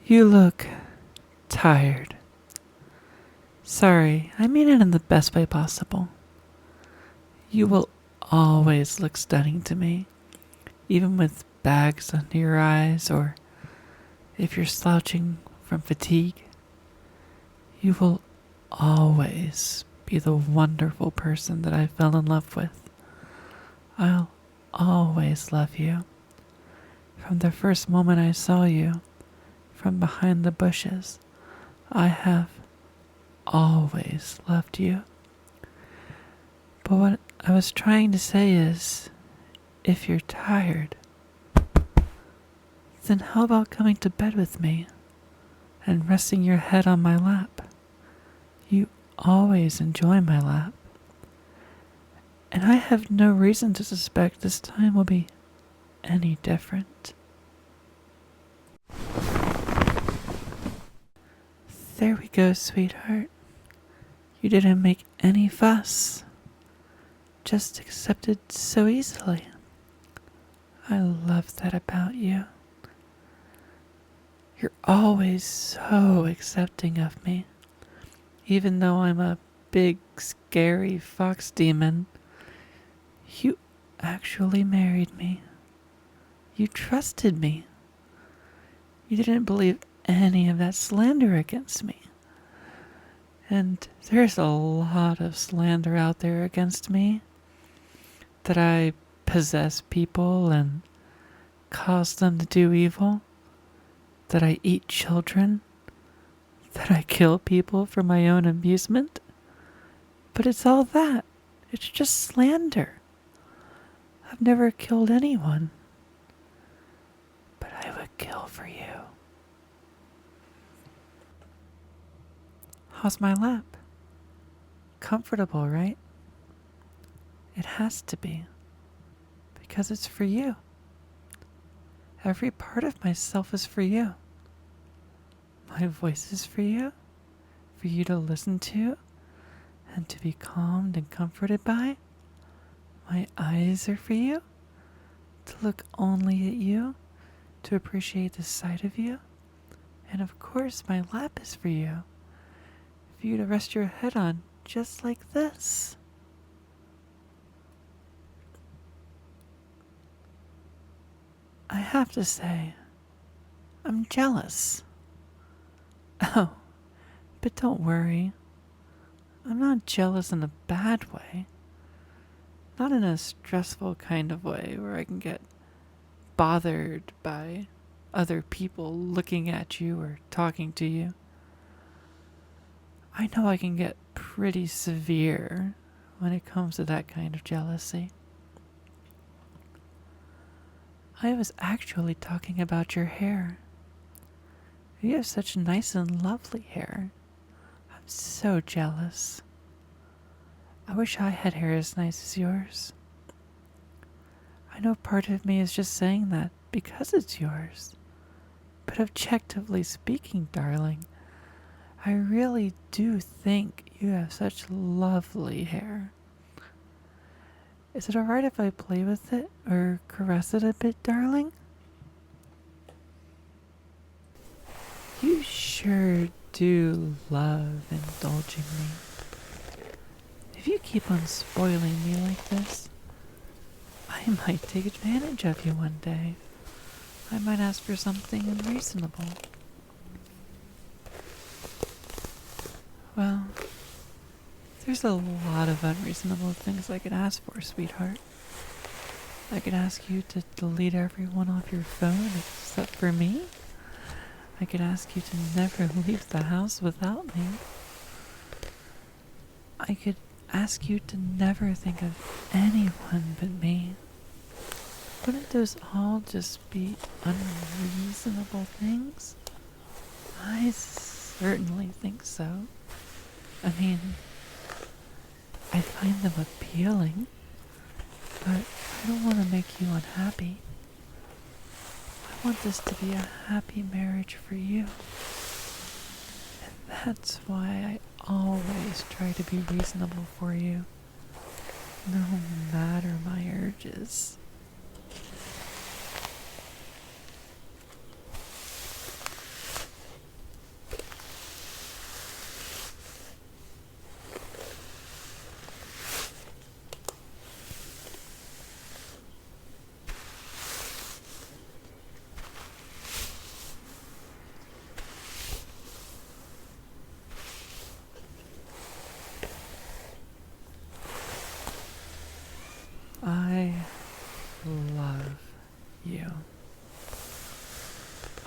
You look tired. Sorry, I mean it in the best way possible. You will always look stunning to me, even with bags under your eyes or if you're slouching from fatigue. You will always be the wonderful person that I fell in love with. I'll always love you. From the first moment I saw you, from behind the bushes, I have always loved you. But what I was trying to say is, if you're tired, then how about coming to bed with me and resting your head on my lap? You always enjoy my lap. And I have no reason to suspect this time will be any different. There we go, sweetheart. You didn't make any fuss. Just accepted so easily. I love that about you. You're always so accepting of me. Even though I'm a big, scary fox demon, you actually married me. You trusted me. You didn't believe any of that slander against me. And there's a lot of slander out there against me. That I possess people and cause them to do evil. That I eat children. That I kill people for my own amusement. But it's all that. It's just slander. I've never killed anyone. But I would kill for you. How's my lap? Comfortable, right? It has to be. Because it's for you. Every part of myself is for you. My voice is for you to listen to, and to be calmed and comforted by. My eyes are for you, to look only at you, to appreciate the sight of you. And of course, my lap is for you to rest your head on, just like this. I have to say, I'm jealous. Oh, but don't worry. I'm not jealous in a bad way. Not in a stressful kind of way where I can get bothered by other people looking at you or talking to you. I know I can get pretty severe when it comes to that kind of jealousy. I was actually talking about your hair. You have such nice and lovely hair. I'm so jealous. I wish I had hair as nice as yours. I know part of me is just saying that because it's yours. But objectively speaking, darling, I really do think you have such lovely hair. Is it alright if I play with it or caress it a bit, darling? You sure do love indulging me. If you keep on spoiling me like this, I might take advantage of you one day. I might ask for something unreasonable. Well, there's a lot of unreasonable things I could ask for, sweetheart. I could ask you to delete everyone off your phone except for me. I could ask you to never leave the house without me. I could ask you to never think of anyone but me. Wouldn't those all just be unreasonable things? I certainly think so. I mean, I find them appealing, but I don't want to make you unhappy. I want this to be a happy marriage for you. And that's why I always try to be reasonable for you, no matter my urges.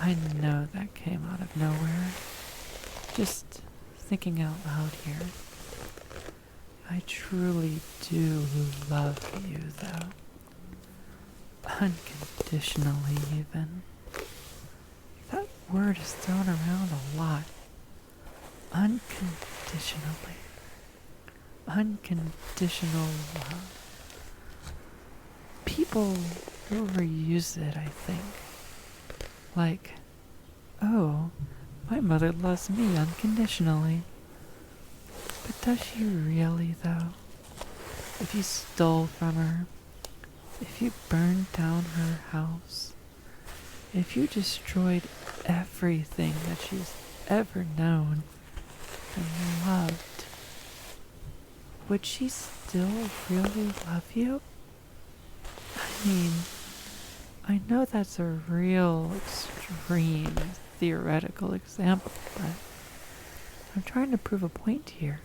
I know that came out of nowhere. Just thinking out loud here. I truly do love you, though. Unconditionally, even. That word is thrown around a lot. Unconditionally. Unconditional love. People overuse it, I think. Like, oh, my mother loves me unconditionally. But does she really, though? If you stole from her, if you burned down her house, if you destroyed everything that she's ever known and loved, would she still really love you? I mean, I know that's a real extreme theoretical example, but I'm trying to prove a point here.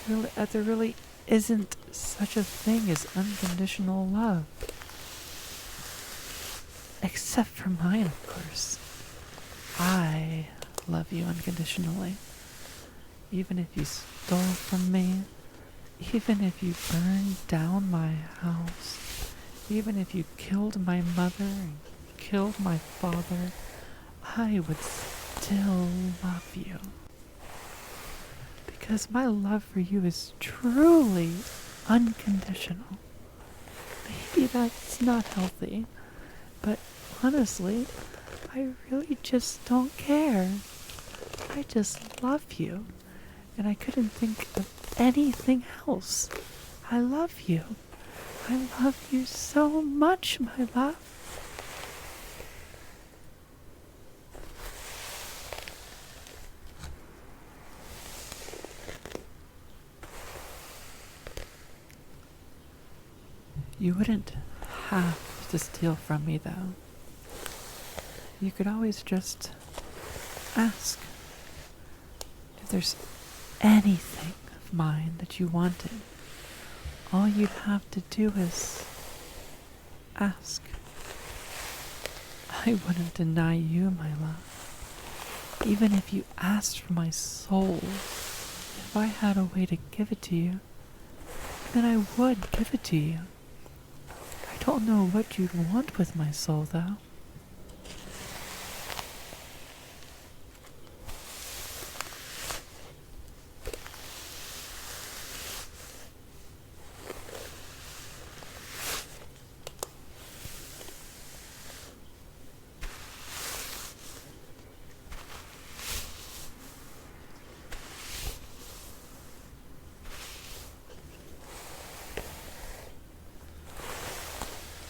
There really isn't such a thing as unconditional love. Except for mine, of course. I love you unconditionally. Even if you stole from me, even if you burned down my house, even if you killed my mother and killed my father, I would still love you. Because my love for you is truly unconditional. Maybe that's not healthy, but honestly, I really just don't care. I just love you, and I couldn't think of anything else. I love you. I love you so much, my love. You wouldn't have to steal from me, though. You could always just ask if there's anything of mine that you wanted. All you'd have to do is ask. I wouldn't deny you, my love. Even if you asked for my soul, if I had a way to give it to you, then I would give it to you. I don't know what you'd want with my soul, though.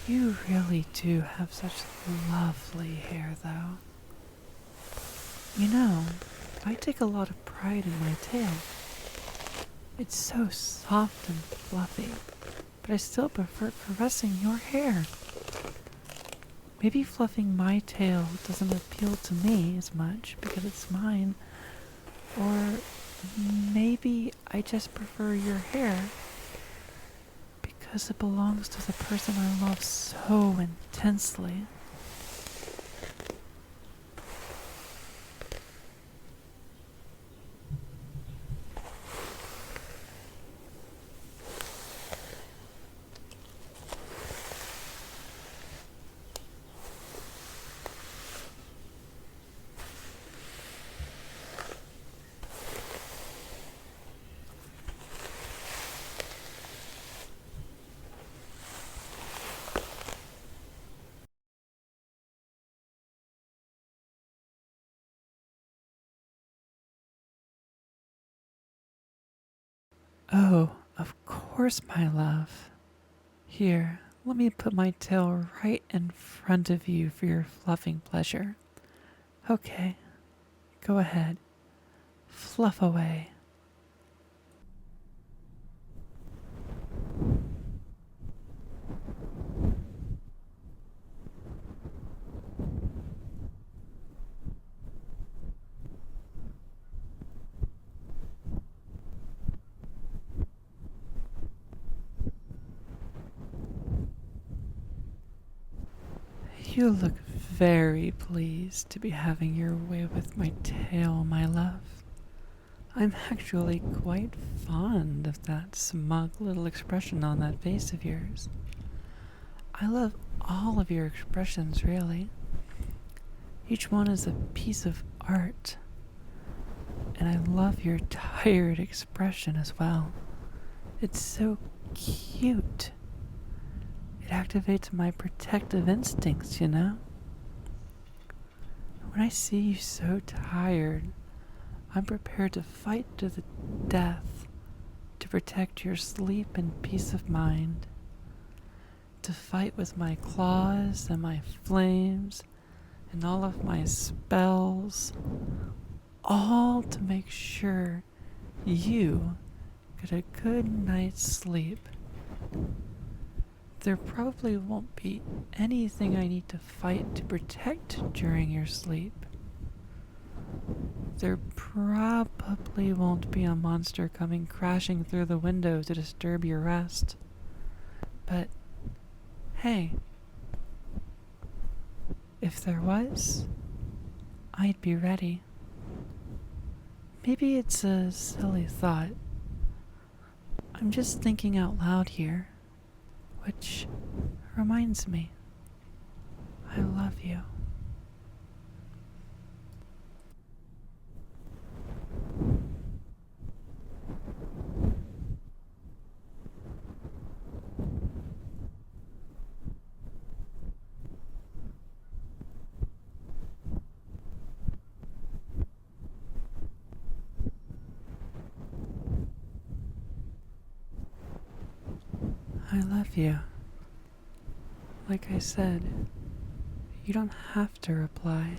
You really do have such lovely hair, though. You know, I take a lot of pride in my tail. It's so soft and fluffy, but I still prefer caressing your hair. Maybe fluffing my tail doesn't appeal to me as much because it's mine, or maybe I just prefer your hair because it belongs to the person I love so intensely. Oh, of course, my love. Here, let me put my tail right in front of you for your fluffing pleasure. Okay, go ahead. Fluff away. You look very pleased to be having your way with my tail, my love. I'm actually quite fond of that smug little expression on that face of yours. I love all of your expressions, really. Each one is a piece of art. And I love your tired expression as well. It's so cute. It activates my protective instincts, you know? When I see you so tired, I'm prepared to fight to the death to protect your sleep and peace of mind. To fight with my claws and my flames and all of my spells, all to make sure you get a good night's sleep. There probably won't be anything I need to fight to protect during your sleep. There probably won't be a monster coming crashing through the window to disturb your rest. But, hey, if there was, I'd be ready. Maybe it's a silly thought. I'm just thinking out loud here. Which reminds me, I love you. I love you. Like I said, you don't have to reply.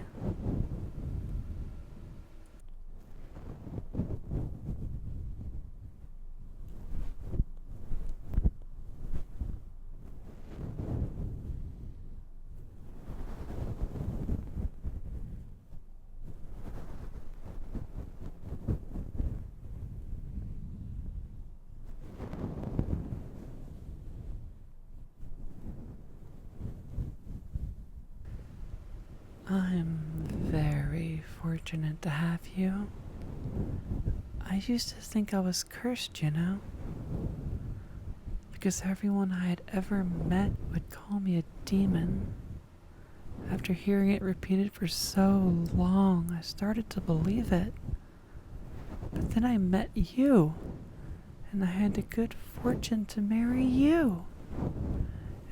I'm very fortunate to have you. I used to think I was cursed, you know? Because everyone I had ever met would call me a demon. After hearing it repeated for so long, I started to believe it. But then I met you, and I had the good fortune to marry you.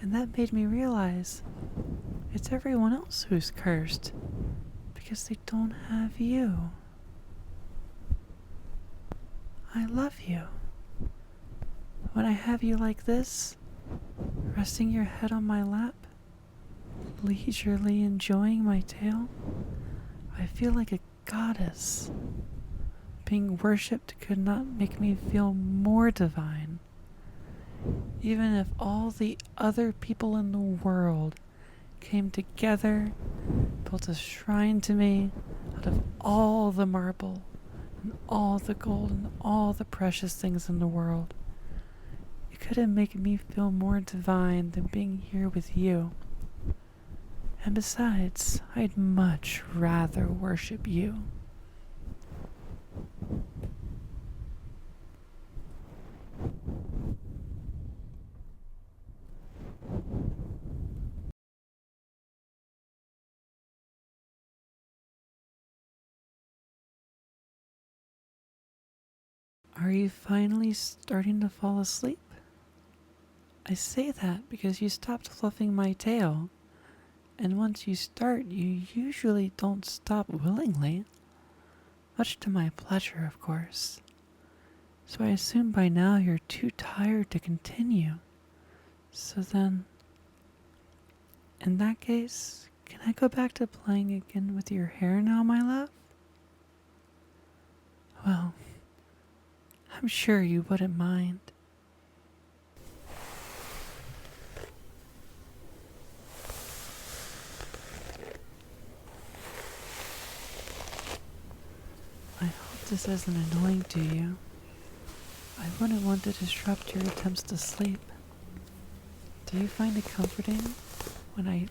And that made me realize it's everyone else who's cursed, because they don't have you. I love you. When I have you like this, resting your head on my lap, leisurely enjoying my tail, I feel like a goddess. Being worshipped could not make me feel more divine. Even if all the other people in the world came together, built a shrine to me out of all the marble and all the gold and all the precious things in the world, it couldn't make me feel more divine than being here with you. And besides, I'd much rather worship you. Are you finally starting to fall asleep? I say that because you stopped fluffing my tail, and once you start, you usually don't stop willingly. Much to my pleasure, of course. So I assume by now you're too tired to continue. So then, in that case, can I go back to playing again with your hair now, my love? Well, I'm sure you wouldn't mind. I hope this isn't annoying to you. I wouldn't want to disrupt your attempts to sleep. Do you find it comforting when I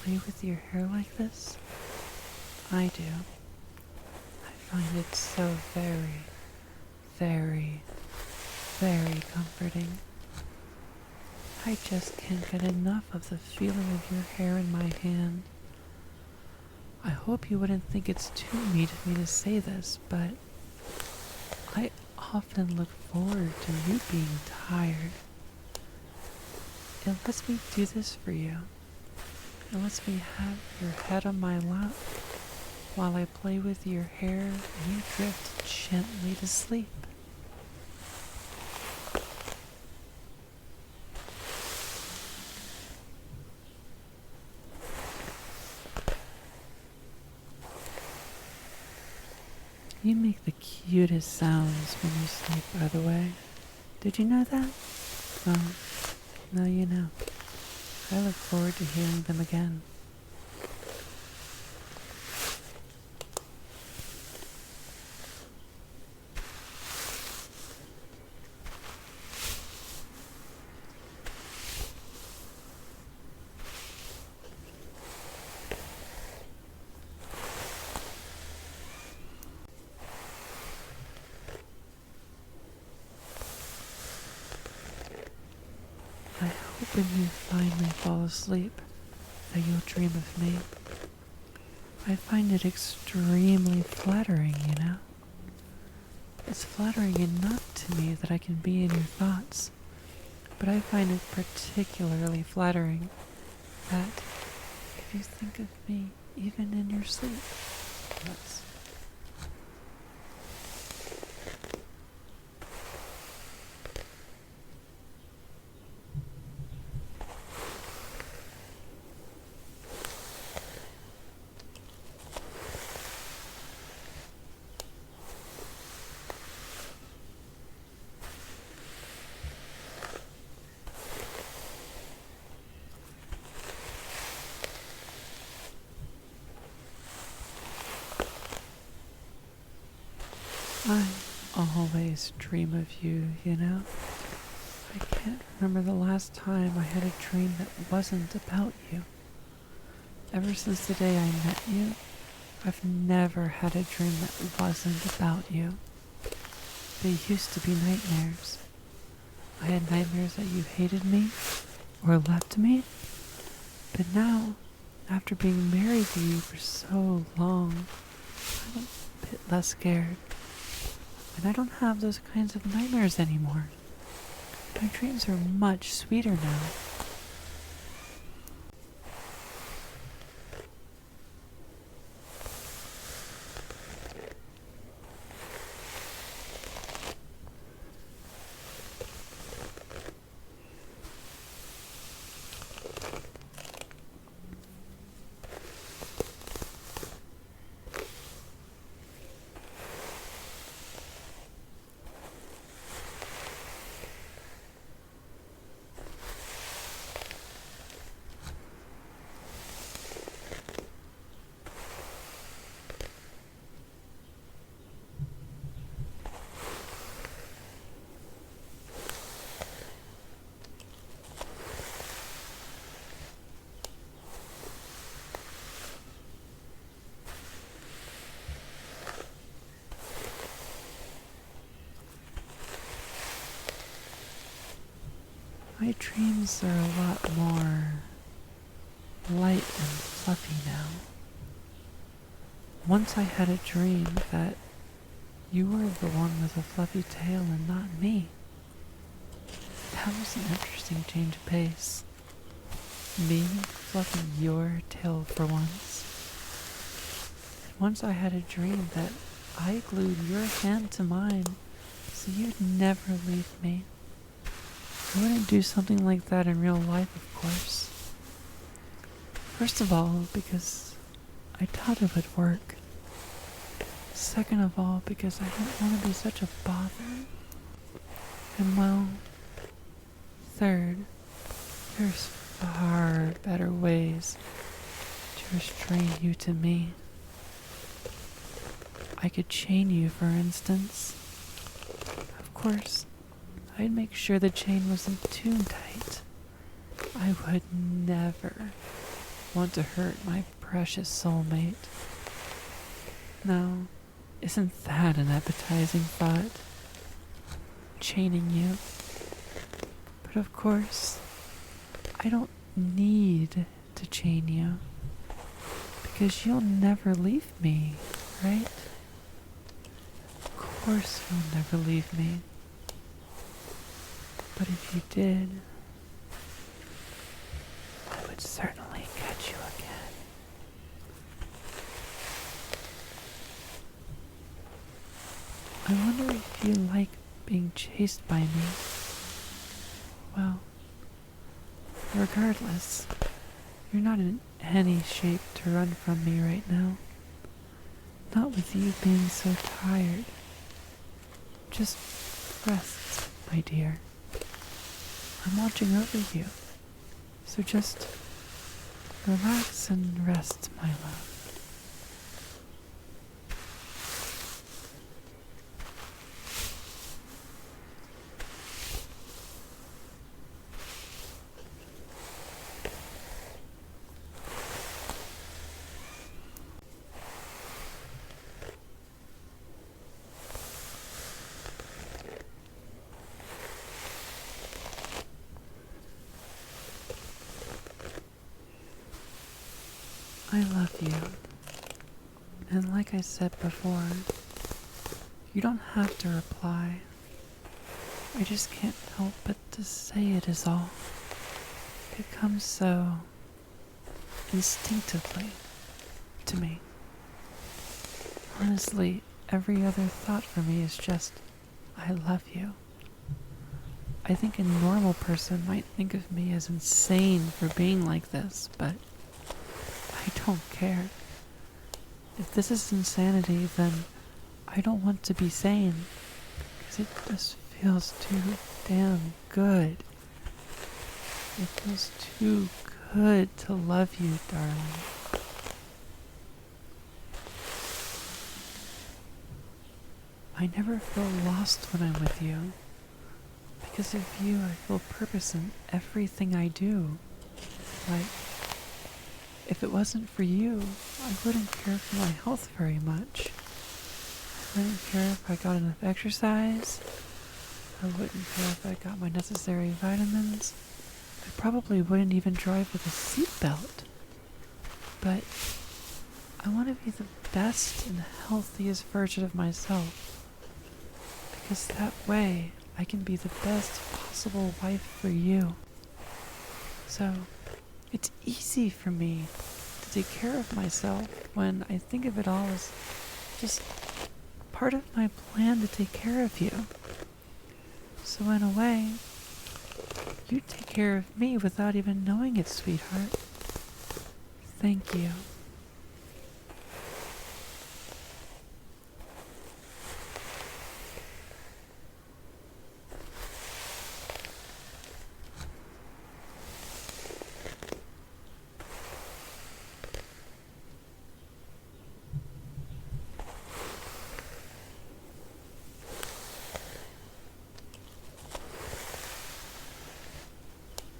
play with your hair like this? I do. I find it so very, very, very comforting. I just can't get enough of the feeling of your hair in my hand. I hope you wouldn't think it's too mean of me to say this, but I often look forward to you being tired. It lets me do this for you. It lets me have your head on my lap while I play with your hair and you drift gently to sleep. You make the cutest sounds when you sleep, by the way. Did you know that? Well, now you know. I look forward to hearing them again. I hope when you finally fall asleep that you'll dream of me. I find it extremely flattering, you know? It's flattering enough to me that I can be in your thoughts, but I find it particularly flattering that if you think of me even in your sleep, that's I always dream of you, you know? I can't remember the last time I had a dream that wasn't about you. Ever since the day I met you, I've never had a dream that wasn't about you. They used to be nightmares. I had nightmares that you hated me or left me, but now, after being married to you for so long, I'm a bit less scared. And I don't have those kinds of nightmares anymore. My dreams are much sweeter now. My dreams are a lot more light and fluffy now. Once I had a dream that you were the one with a fluffy tail and not me. That was an interesting change of pace. Me fluffing your tail for once. And once I had a dream that I glued your hand to mine so you'd never leave me. I wouldn't do something like that in real life, of course. First of all, because I doubt it would work. Second of all, because I don't want to be such a bother. And well, third, there's far better ways to restrain you to me. I could chain you, for instance. Of course, I'd make sure the chain wasn't too tight. I would never, want to hurt my precious soulmate. Now, isn't that an appetizing thought? Chaining you. But of course, I don't need to chain you. Because you'll never leave me, right? Of course you'll never leave me. But if you did, I would certainly catch you again. I wonder if you like being chased by me. Well, regardless, you're not in any shape to run from me right now. Not with you being so tired. Just rest, my dear. I'm watching over you. So just relax and rest, my love. I love you. And like I said before, you don't have to reply. I just can't help but to say it is all. It comes so instinctively to me. Honestly, every other thought for me is just, I love you. I think a normal person might think of me as insane for being like this, but I don't care. If this is insanity, then I don't want to be sane, because it just feels too damn good. It feels too good to love you, darling. I never feel lost when I'm with you. Because of you, I feel purpose in everything I do. Like, if it wasn't for you, I wouldn't care for my health very much. I wouldn't care if I got enough exercise. I wouldn't care if I got my necessary vitamins. I probably wouldn't even drive with a seatbelt. But I want to be the best and healthiest version of myself. Because that way, I can be the best possible wife for you. So, it's easy for me to take care of myself when I think of it all as just part of my plan to take care of you. So in a way, you take care of me without even knowing it, sweetheart. Thank you.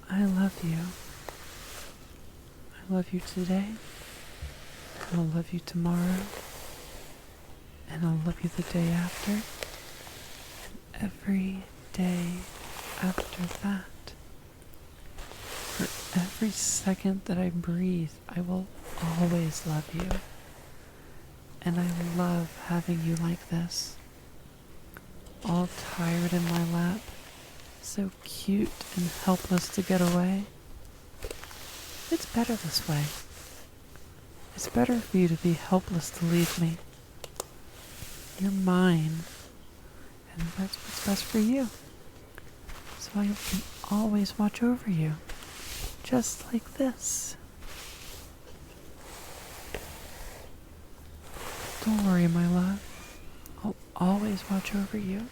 I love you. I love you today, and I'll love you tomorrow, and I'll love you the day after, and every day after that. For every second that I breathe, I will always love you. And I love having you like this, all tired in my lap, so cute and helpless to get away. It's better this way. It's better for you to be helpless to leave me. You're mine, and that's what's best for you. So I can always watch over you, just like this. Don't worry, my love. I'll always watch over you.